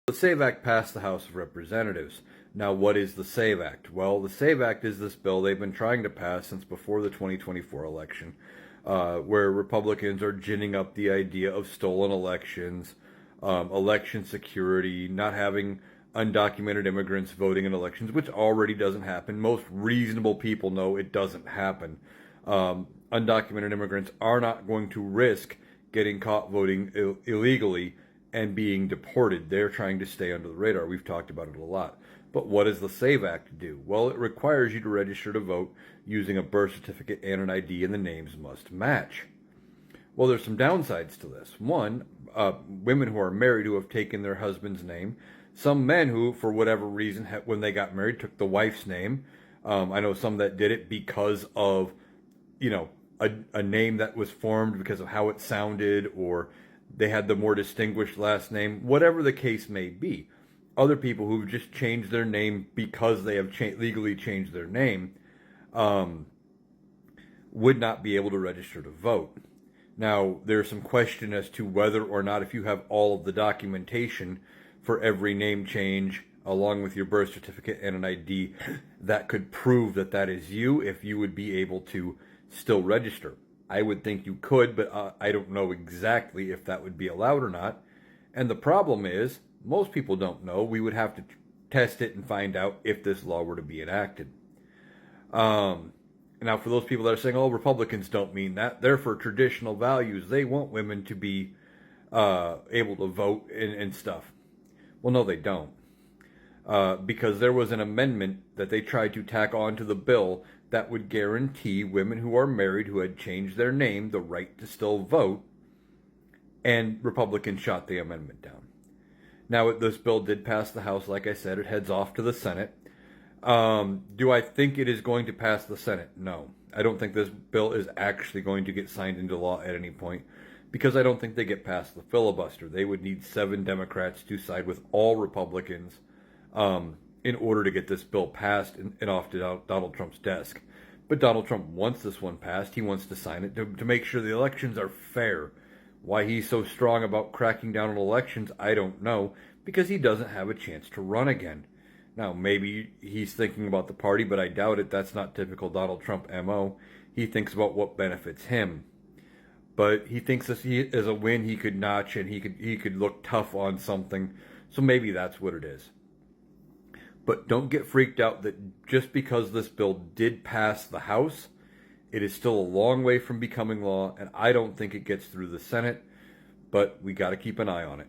The SAVE Act passed the House of Representatives. Now, what is the SAVE Act? Well, the SAVE Act is this bill they've been trying to pass since before the 2024 election, where Republicans are ginning up the idea of stolen elections, election security, not having undocumented immigrants voting in elections, which already doesn't happen. Most reasonable people know it doesn't happen. Undocumented immigrants are not going to risk getting caught voting illegally and being deported. They're trying to stay under the radar. We've talked about it a lot. But what does the SAVE Act do? Well, it requires you to register to vote using a birth certificate and an ID, and the names must match. Well, there's some downsides to this. One, women who are married who have taken their husband's name. Some men who, for whatever reason, when they got married, took the wife's name. I know some that did it because of, a name that was formed because of how it sounded, or they had the more distinguished last name, whatever the case may be. Other people who've just changed their name because they have legally changed their name would not be able to register to vote. Now, there's some question as to whether or not, if you have all of the documentation for every name change, along with your birth certificate and an ID, that could prove that that is you, if you would be able to still register. I would think you could, but I don't know exactly if that would be allowed or not. And the problem is, most people don't know. We would have to test it and find out if this law were to be enacted. Now, for those people that are saying, oh, Republicans don't mean that, they're for traditional values. They want women to be able to vote and stuff. Well, no, they don't. Because there was an amendment that they tried to tack on to the bill that would guarantee women who are married who had changed their name the right to still vote, and Republicans shot the amendment down. Now, this bill did pass the House. Like I said, it heads off to the Senate. Do I think it is going to pass the Senate? No. I don't think this bill is actually going to get signed into law at any point, because I don't think they get past the filibuster. They would need 7 Democrats to side with all Republicans in order to get this bill passed and off to Donald Trump's desk. But Donald Trump wants this one passed. He wants to sign it to make sure the elections are fair. Why he's so strong about cracking down on elections, I don't know, because he doesn't have a chance to run again. Now, maybe he's thinking about the party, but I doubt it. That's not typical Donald Trump MO. He thinks about what benefits him. But he thinks this is a win he could notch, and he could look tough on something. So maybe that's what it is. But don't get freaked out that just because this bill did pass the House, it is still a long way from becoming law, and I don't think it gets through the Senate, but we got to keep an eye on it.